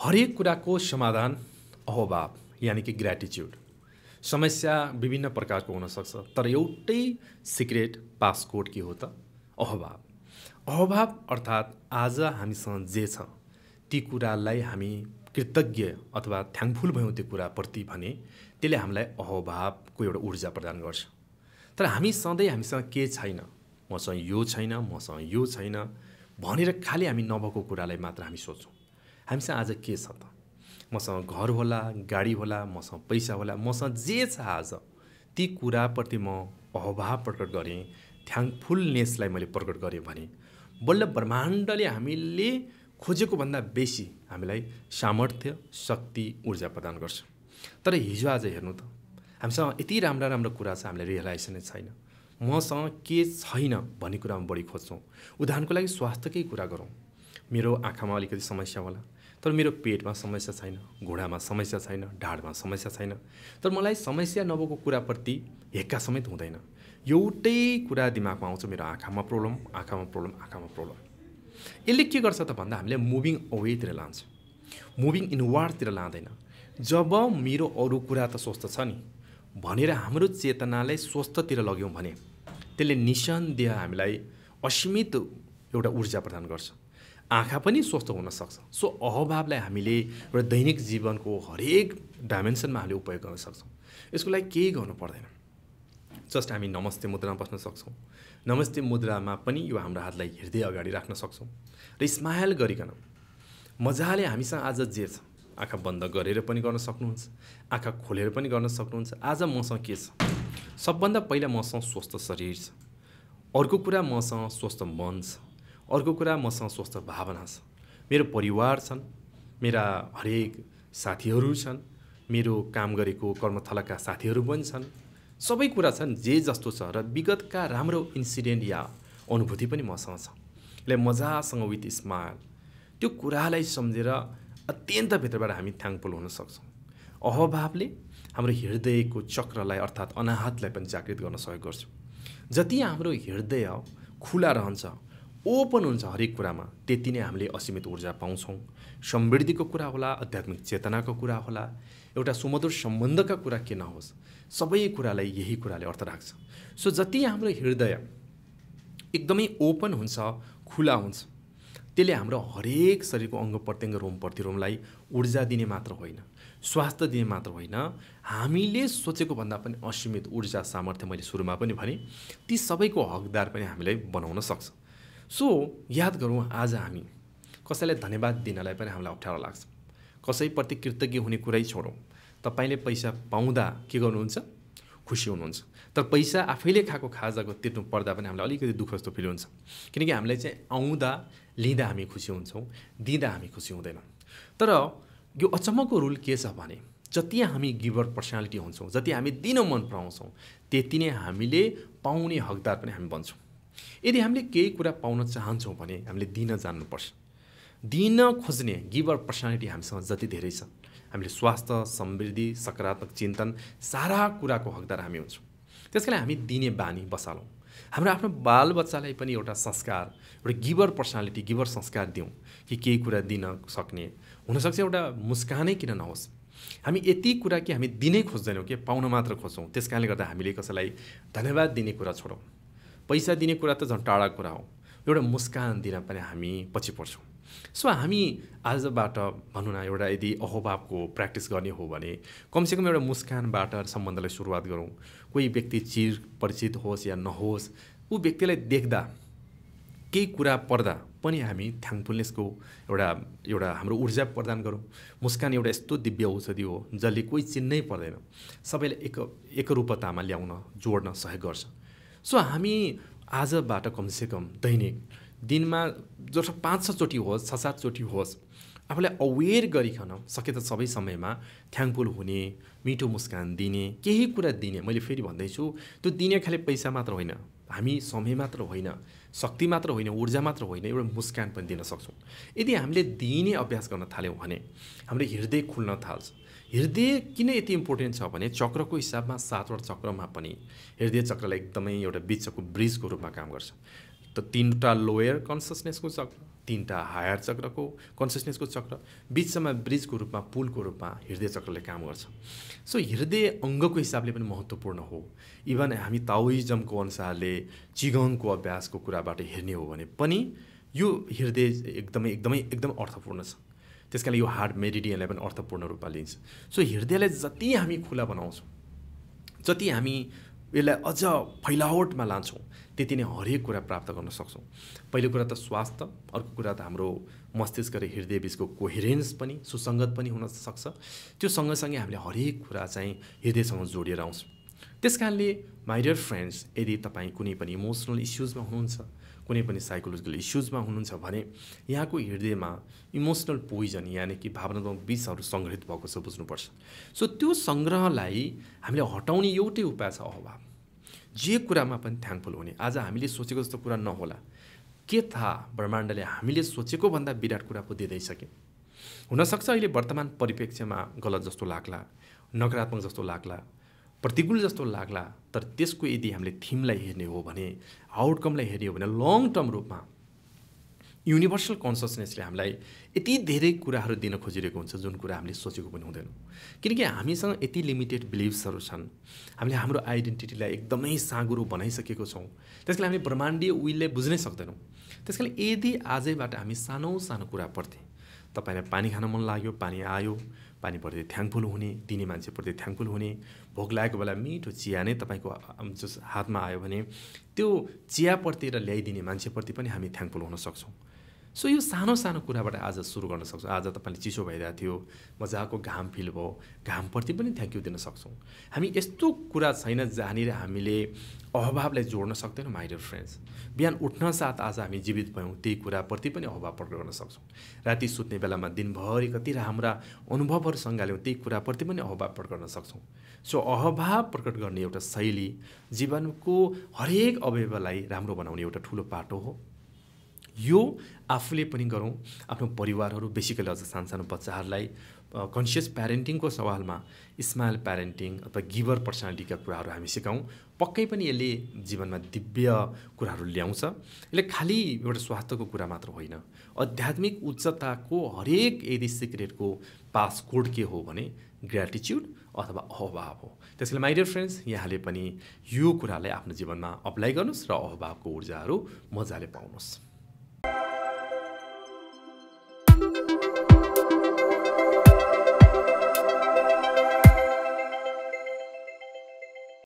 हरेक कुराको समाधान अहोभाव यानि कि ग्र्याटिट्युड। समस्या विभिन्न प्रकारको हुन सक्छ, तर एउटै सिक्रेट पासकोड के हो त? अहोभाव। अहोभाव अर्थात् आज हामीसँग जे छ ती कुरालाई हामी कृतज्ञ अथवा थ्याङ्कफुल भयौँ त्यो कुराप्रति भने त्यसले हामीलाई अहोभावको एउटा ऊर्जा प्रदान गर्छ। तर हामी सधैँ हामीसँग के छैन, मसँग यो छैन, मसँग यो छैन भनेर खालि हामी नभएको कुरालाई मात्र हामी सोच्छौँ। हामीसँग आज के छ त? मसँग घर होला, गाडी होला, मसँग पैसा होला, मसँग जे छ आज ती कुराप्रति म अहोभाव प्रकट गरेँ, थ्याङ्कफुलनेसलाई मैले प्रकट गरेँ भने बल्ल ब्रह्माण्डले हामीले खोजेको भन्दा बेसी हामीलाई सामर्थ्य, शक्ति, ऊर्जा प्रदान गर्छ। तर हिजो आज हेर्नु त, हामीसँग यति राम्रा राम्रा कुरा छ, हामीलाई रियलाइज नै छैन। मसँग के छैन भन्ने कुरामा बढी खोज्छौँ। उदाहरणको लागि स्वास्थ्यकै कुरा गरौँ। मेरो आँखामा अलिकति समस्या होला, तर मेरो पेटमा समस्या छैन, घुँडामा समस्या छैन, ढाडमा समस्या छैन। तर मलाई समस्या नभएको कुराप्रति हेक्का समेत हुँदैन। एउटै कुरा दिमागमा आउँछ, मेरो आँखामा प्रब्लम, आँखामा प्रब्लम, आँखामा प्रब्लम। यसले के गर्छ त भन्दा हामीले मुभिङ अवेतिर लान्छ, मुभिङ इनवार्डतिर लाँदैन। जब मेरो अरू कुरा त स्वस्थ छ नि भनेर हाम्रो चेतनालाई स्वस्थतिर लग्यौँ भने त्यसले निसन्देह हामीलाई असीमित एउटा ऊर्जा प्रदान गर्छ। आँखा पनि स्वस्थ हुन सक्छ। सो अहोभावलाई हामीले एउटा दैनिक जीवनको हरेक डाइमेन्सनमा हामीले उपयोग गर्न सक्छौँ। यसको लागि केही गर्नु पर्दैन, जस्ट हामी नमस्ते मुद्रामा बस्न सक्छौँ। नमस्ते मुद्रामा पनि यो हाम्रो हातलाई हृदय अगाडि राख्न सक्छौँ र स्माइल गरिकन मजाले हामीसँग आज जे छ, आँखा बन्द गरेर पनि गर्न सक्नुहुन्छ, आँखा खोलेर पनि गर्न सक्नुहुन्छ। आज मसँग के छ? सबभन्दा पहिला मसँग स्वस्थ शरीर छ, अर्को कुरा मसँग स्वस्थ मन छ, अर्को कुरा मसँग स्वस्थ भावना छ, मेरो परिवार छन्, मेरा हरेक साथीहरू छन्, मेरो काम गरेको कर्मथलाका साथीहरू पनि छन्, सबै कुरा छन् जे जस्तो छ र विगतका राम्रो इन्सिडेन्ट या अनुभूति पनि मसँग छ। यसलाई मजासँग विथ स्माइल त्यो कुरालाई सम्झेर अत्यन्त भित्रबाट हामी थ्याङ्कफुल हुन सक्छौँ। अहोभावले हाम्रो हृदयको चक्रलाई अर्थात् अनाहतलाई पनि जागृत गर्न सहयोग गर्छ। जति हाम्रो हृदय खुला रहन्छ, ओपन हुन्छ हरेक कुरामा, त्यति नै हामीले असीमित ऊर्जा पाउँछौँ। समृद्धिको कुरा होला, आध्यात्मिक चेतनाको कुरा होला, एउटा सुमधुर सम्बन्धका कुरा के नहोस्, सबै कुरालाई यही कुराले अर्थ राख्छ। सो जति हाम्रो हृदय एकदमै ओपन हुन्छ, खुला हुन्छ, त्यसले हाम्रो हरेक शरीरको अङ्ग प्रत्यङ्ग रोम प्रतिरोमलाई ऊर्जा दिने मात्र होइन, स्वास्थ्य दिने मात्र होइन, हामीले सोचेको भन्दा पनि असीमित ऊर्जा सामर्थ्य मैले सुरुमा पनि भने ती सबैको हकदार पनि हामीलाई बनाउन सक्छ। सो याद गरौँ, आज हामी कसैलाई धन्यवाद दिनलाई पनि हामीलाई अप्ठ्यारो लाग्छ, कसैप्रति कृतज्ञ हुने कुरै छोडौँ। तपाईँले पैसा पाउँदा के गर्नुहुन्छ? खुसी हुनुहुन्छ। तर पैसा आफैले खाएको खाजाको तिर्नु पर्दा पनि हामीलाई अलिकति दुःख जस्तो फिल हुन्छ, किनकि हामीलाई चाहिँ आउँदा लिँदा हामी खुसी हुन्छौँ, दिँदा हामी खुसी हुँदैनौँ। तर यो अचम्मको रुल के छ भने जति हामी गिभर पर्सनालिटी हुन्छौँ, जति हामी दिन मन पराउँछौँ, त्यति नै हामीले पाउने हकदार पनि हामी बन्छौँ। यदि हामीले केही कुरा पाउन चाहन्छौँ भने हामीले दिन जान्नुपर्छ। दिन खोज्ने गिभर पर्सनालिटी हामीसँग जति धेरै छ, हामीले स्वास्थ्य, समृद्धि, सकारात्मक चिन्तन, सारा कुराको हकदार हामी हुन्छौँ। त्यसका लागि हामी दिने बानी बसालौँ। हाम्रो आफ्नो बालबच्चालाई पनि एउटा संस्कार, एउटा गिभर पर्सनालिटी, गिभर संस्कार दिउँ कि केही कुरा दिन सक्ने। हुनसक्छ एउटा मुस्कानै किन नहोस्, हामी यति कुरा कि हामी दिनै खोज्दैनौँ कि पाउन मात्र खोज्छौँ। त्यस कारणले गर्दा हामीले कसैलाई धन्यवाद दिने कुरा छोडौँ। पैसा दिने कुरा त झन् टाढा कुरा हो, एउटा मुस्कान दिन पनि हामी पछि पर्छौँ। सो हामी आजबाट भनौँ न, एउटा यदि अहोभावको प्र्याक्टिस गर्ने हो भने कमसेकम एउटा मुस्कानबाट सम्बन्धलाई सुरुवात गरौँ। कोही व्यक्ति चिर परिचित होस् या नहोस्, ऊ व्यक्तिलाई देख्दा केही कुरा पर्दा पनि हामी थ्याङ्कफुलनेसको एउटा हाम्रो ऊर्जा प्रदान गरौँ। मुस्कान एउटा यस्तो दिव्य औषधि हो जसले कोही चिन्नै पर्दैन, सबैलाई एकरूपतामा ल्याउन, जोड्न सहयोग गर्छ। सो हामी आजबाट कमसेकम दैनिक दिनमा जस्तो 5-6 चोटि होस्, 6-7 चोटि होस्, आफूलाई अवेर गरिकन सके त सबै समयमा थ्याङ्कफुल हुने, मिठो मुस्कान दिने, केही कुरा दिने। मैले फेरि भन्दैछु, त्यो दिने खालि पैसा मात्र होइन, हामी समय मात्र होइन, शक्ति मात्र होइन, ऊर्जा मात्र होइन, एउटा मुस्कान पनि दिन सक्छौँ। यदि हामीले दिने अभ्यास गर्न थाल्यौँ भने हाम्रो हृदय खुल्न थाल्छ। हृदय किन यति इम्पोर्टेन्ट छ भने चक्रको हिसाबमा 7वटा चक्रमा पनि हृदय चक्रलाई एकदमै एउटा बिचको ब्रिजको रूपमा काम गर्छ। त 3वटा लोयर कन्सियसनेसको चक्र, तीनटा हायर चक्रको कन्सियसनेसको चक्र, बिचमा ब्रिजको रूपमा पुलको रूपमा हृदय चक्रले काम गर्छ। सो हृदय अङ्गको हिसाबले पनि महत्त्वपूर्ण हो। इभन हामी ताओइजमको अनुसारले चिगङको अभ्यासको कुराबाट हेर्ने हो भने पनि यो हृदय एकदमै अर्थपूर्ण छ। त्यसकारण यो हार्ट मेरिडियनलाई पनि अर्थपूर्ण रूपमा लिन्छ। सो हृदयलाई जति हामी खुला बनाउँछौँ, जति हामी यसलाई अझ फैलावटमा लान्छौँ, त्यति नै हरेक कुरा प्राप्त गर्न सक्छौँ। पहिलो कुरा त स्वास्थ्य, अर्को कुरा त हाम्रो मस्तिष्क र हृदय बिचको कोहेरेन्स पनि सुसङ्गत पनि हुनसक्छ। त्यो सँगसँगै हामीले हरेक कुरा चाहिँ हृदयसँग जोडिएर आउँछौँ। त्यस कारणले माई डियर फ्रेन्ड्स, यदि तपाईँ कुनै पनि इमोसनल इस्युजमा हुनुहुन्छ, कुनै पनि साइकोलोजिकल इस्युजमा हुनुहुन्छ भने यहाँको हृदयमा इमोसनल पोइजन यानि कि भावनात्मक विषहरू सङ्ग्रहित भएको छ, बुझ्नुपर्छ। सो त्यो सङ्ग्रहलाई हामीले हटाउने एउटै उपाय छ अहभाव। जे कुरामा पनि थ्याङ्कफुल हुने। आज हामीले सोचेको जस्तो कुरा नहोला, के थाहा ब्रह्माण्डले हामीले सोचेको भन्दा विराट कुरा पो दिँदैछ कि। हुनसक्छ अहिले वर्तमान परिप्रेक्ष्यमा गलत जस्तो लाग्ला, नकारात्मक जस्तो लाग्ला, प्रतिकूल जस्तो लाग्ला, तर त्यसको यदि हामीले थिमलाई हेर्ने हो भने, आउटकमलाई हेर्ने हो भने लङ टर्म रूपमा युनिभर्सल कन्सियसनेसले हामीलाई यति धेरै कुराहरू दिन खोजिरहेको हुन्छ जुन कुरा हामीले सोचेको पनि हुँदैन। किनकि हामीसँग यति लिमिटेड बिलिभ्सहरू छन्, हामीले हाम्रो आइडेन्टिटीलाई एकदमै साँगुरो बनाइसकेको छौँ। त्यसकारण हामी ब्रह्माण्डीय विललाई बुझ्नै सक्दैनौँ। त्यसकारण यदि आजैबाट हामी सानो सानो कुराप्रति, तपाईँलाई पानी खान मन लाग्यो, पानी आयो, पानीप्रति थ्याङ्कफुल हुने, दिने मान्छेप्रति थ्याङ्कफुल हुने, भोक लागेको बेला मिठो चिया नै तपाईँको हातमा आयो भने त्यो चियाप्रति र ल्याइदिने मान्छेप्रति पनि हामी थ्याङ्कफुल हुन सक्छौँ। सो यो सानो सानो कुराबाट आज सुरु गर्न सक्छौँ। आज तपाईँले चिसो भइरहेको थियो, मजाको घाम फिल भयो, घामप्रति पनि थ्याङ्क यू दिन सक्छौँ। हामी यस्तो कुरा छैन जहाँनिर हामीले अहभावलाई जोड्न सक्दैनौँ। माई डियर फ्रेन्ड्स, बिहान उठ्न साथ आज हामी जीवित भयौँ, त्यही कुराप्रति पनि अहभाव प्रकट गर्न सक्छौँ। राति सुत्ने बेलामा दिनभरि कति हाम्रा अनुभवहरू सँगाल्यौँ, त्यही कुराप्रति पनि अहभाव प्रकट गर्न सक्छौँ। सो अहभाव प्रकट गर्ने एउटा शैली जीवनको हरेक अवयवलाई राम्रो बनाउने एउटा ठुलो पाटो हो। यो आफूले पनि गरौँ, आफ्नो परिवारहरू, बेसिकली अझ सानसानो बच्चाहरूलाई कन्सियस प्यारेन्टिङको सवालमा स्माइल प्यारेन्टिङ अथवा गिभर पर्सनालिटीका कुराहरू हामी सिकाउँ। पक्कै पनि यसले जीवनमा दिव्य कुराहरू ल्याउँछ। यसले खालि एउटा स्वास्थ्यको कुरा मात्र होइन, आध्यात्मिक उच्चताको हरेक यदि सिक्रेटको पासकोड के हो भने ग्र्याटिच्युड अथवा अहभाव हो। त्यसैले माई डियर फ्रेन्ड्स, यहाँले पनि यो कुरालाई आफ्नो जीवनमा अप्लाई गर्नुहोस् र अहभावको ऊर्जाहरू मजाले पाउनुहोस्।